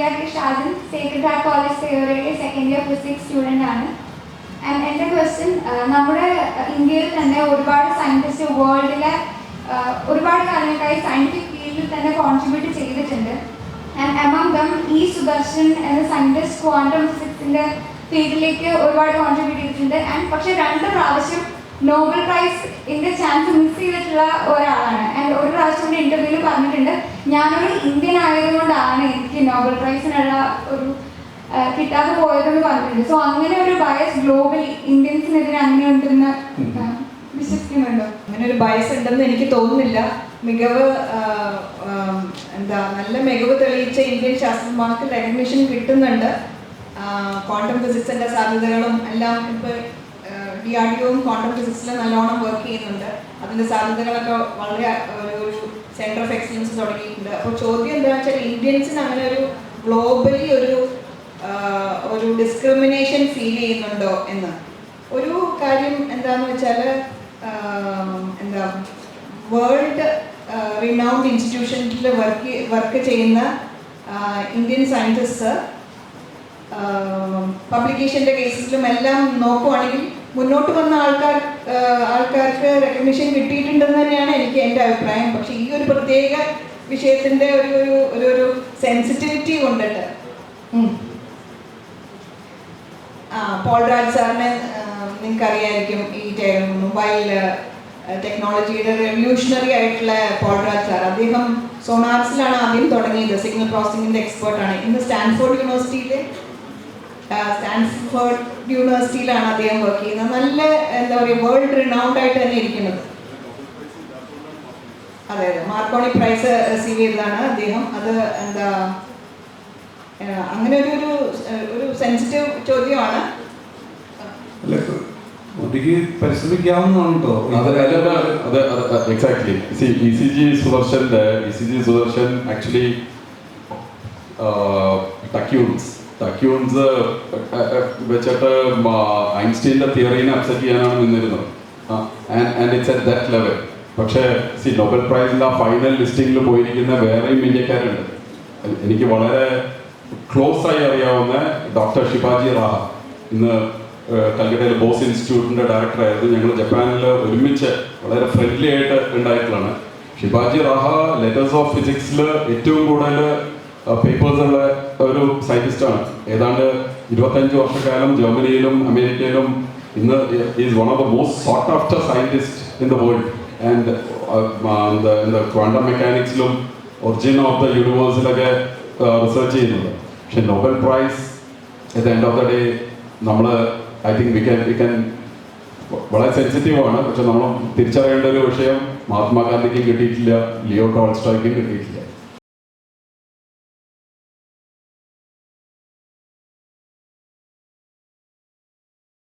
Priya K. Shajan, Sacred Heart College, Theory, second year physics student. And എൻ്റെ question, നമ്മുടെ ഇന്ത്യയിൽ തന്നെ ഒരുപാട് സയൻറ്റിസ്റ്റ് വേൾഡിലെ ഒരുപാട് കാലങ്ങൾക്കായി സയൻറ്റിഫിക് ഫീൽഡിൽ തന്നെ കോൺട്രിബ്യൂട്ട് ചെയ്തിട്ടുണ്ട്. ആൻഡ് എമംഗ് ദം ഈ സുദർശൻ എന്ന സയൻറ്റിസ്റ്റ് ക്വാണ്ടം ഫിസിക്സിൻ്റെ ഫീൽഡിലേക്ക് ഒരുപാട് കോൺട്രിബ്യൂട്ട് ചെയ്തിട്ടുണ്ട്. ആൻഡ് പക്ഷേ 2 പ്രാവശ്യം നോബൽ പ്രൈസിൻ്റെ ചാൻസ് മിസ് ചെയ്തിട്ടുള്ള ഒരാളാണ്. ആൻഡ് ഒരു പ്രാവശ്യം കൂടി ഇൻ്റർവ്യൂവിൽ പറഞ്ഞിട്ടുണ്ട്, ഞാനൊരു ഇന്ത്യൻ ആയതുകൊണ്ടാണ് എനിക്ക് നോബൽ പ്രൈസിനുള്ള ഒരു കിട്ടാതെ പോയതെന്ന് പറഞ്ഞിട്ടുണ്ട്. സോ അങ്ങനെ ഒരു ബയസ് ഗ്ലോബലി ഇന്ത്യൻസിനെതിരെ അങ്ങനെ ഉണ്ടെന്ന് വിശ്വസിക്കുന്നുണ്ടോ? അങ്ങനെ ഒരു ബയസ് ഉണ്ടെന്ന് എനിക്ക് തോന്നുന്നില്ല. മികവ് നല്ല മികവ് തെളിയിച്ച ഇന്ത്യൻ ശാസ്ത്രജ്ഞന്മാർക്ക് റെക്കഗ്നിഷൻ കിട്ടുന്നുണ്ട്. ക്വാണ്ടം ഫിസിക്സിൻ്റെ സാധ്യതകളും എല്ലാം ഇപ്പോൾ DRDOയും ക്വാണ്ടം ഫിസിക്സിൽ നല്ലോണം വർക്ക് ചെയ്യുന്നുണ്ട്. അതിൻ്റെ സാധ്യതകളൊക്കെ വളരെ ഒരു സെൻറ്റർ ഓഫ് എക്സലൻസ് തുടങ്ങിയിട്ടുണ്ട്. അപ്പോൾ ചോദ്യം എന്താണെന്ന് വെച്ചാൽ ഇന്ത്യൻസിന് അങ്ങനെ ഒരു ഗ്ലോബലി ഒരു ഡിസ്ക്രിമിനേഷൻ ഫീൽ ചെയ്യുന്നുണ്ടോ എന്ന്. ഒരു കാര്യം എന്താണെന്ന് വെച്ചാൽ വേൾഡ് റിനൗണ്ട് ഇൻസ്റ്റിറ്റ്യൂഷനിൽ വർക്ക് ചെയ്യുന്ന ഇന്ത്യൻ സയൻറ്റിസ്റ്റ് പബ്ലിക്കേഷൻ്റെ കേസിലും എല്ലാം നോക്കുവാണെങ്കിൽ മുന്നോട്ട് വന്ന ആൾക്കാർക്ക് റെക്കഗ്നിഷൻ കിട്ടിയിട്ടുണ്ടെന്ന് തന്നെയാണ് എൻ്റെ അഭിപ്രായം. പക്ഷേ ഈ ഒരു പ്രത്യേക വിഷയത്തിൻ്റെ ഒരു സെൻസിറ്റിവിറ്റി കൊണ്ടിട്ട് പോൾ രാജ് സാറിനെ നിങ്ങൾക്കറിയായിരിക്കും. ഈ മൊബൈൽ ടെക്നോളജിയുടെ റെവല്യൂഷണറി ആയിട്ടുള്ള പോൾ രാജ് സാർ, അദ്ദേഹം സോണാർസിലാണ് ആദ്യം തുടങ്ങിയത്. സിഗ്നൽ പ്രോസസിങ്ങിൻ്റെ എക്സ്പേർട്ടാണ്. ഇന്ന് സ്റ്റാൻഫോർഡ് യൂണിവേഴ്സിറ്റിയിലാണ് അദ്ദേഹം വർക്ക് ചെയ്യുന്നത്. നല്ല എന്താ പറയുക, വേൾഡ് റിനൗണ്ട് ആയിട്ട് തന്നെ ഇരിക്കുന്നത്. അതെ, മാർക്കോണി പ്രൈസ് റിസീവ് ചെയ്തതാണ് അദ്ദേഹം. അത് അങ്ങനെ ഒരു സെൻസിറ്റീവ് ചോദ്യമാണ്. പരിശ്രമിക്കാവുന്നതാണോ? എക്സാക്ട്ലി. ECG സുദർശൻ ആക്ച്വലി ടക്യൂൺസ് വെച്ചിട്ട് ഐൻസ്റ്റീൻ്റെ തിയറീനെ അക്സെപ്റ്റ് ചെയ്യാനാണ് നിന്നിരുന്നത്. And it's at that level. പക്ഷേ നോബൽ പ്രൈസിൻ്റെ ഫൈനൽ ലിസ്റ്റിംഗിൽ പോയിരിക്കുന്ന വേറെയും ഇന്ത്യക്കാരുണ്ട്. എനിക്ക് വളരെ ക്ലോസ് ആയി അറിയാവുന്ന ഡോക്ടർ ഷിബാജി റാഹ, ഇന്ന് കൽക്കട്ടയിലെ ബോസ് ഇൻസ്റ്റിറ്റ്യൂട്ടിൻ്റെ ഡയറക്ടറായിരുന്നു. ഞങ്ങൾ ജപ്പാനിൽ ഒരുമിച്ച് വളരെ ഫ്രണ്ട്ലി ആയിട്ട് ഉണ്ടായിട്ടുള്ളതാണ്. ഷിബാജി റാഹ ലെറ്റേഴ്സ് ഓഫ് ഫിസിക്സിൽ ഏറ്റവും കൂടുതൽ പേപ്പേഴ്സ് ഉള്ള ഒരു സയൻറ്റിസ്റ്റാണ്. ഏതാണ്ട് 25 വർഷക്കാലം ജർമ്മനിയിലും അമേരിക്കയിലും ഇന്ന് is one of the most sought after scientist in the world. And quantum മെക്കാനിക്സിലും ഒറിജിൻ ഓഫ് ദ യൂണിവേഴ്സിലൊക്കെ റിസർച്ച് ചെയ്യുന്നത്. പക്ഷെ Nobel prize at the end of the day നമ്മൾ ഐ തിങ്ക് വി ക്യാൻ വളരെ സെൻസിറ്റീവാണ്. പക്ഷെ നമ്മൾ തിരിച്ചറിയേണ്ട ഒരു വിഷയം മഹാത്മാഗാന്ധിക്കും കിട്ടിയിട്ടില്ല, ലിയോ ടോൾസ്റ്റോയ്ക്കും കിട്ടിയിട്ടില്ല.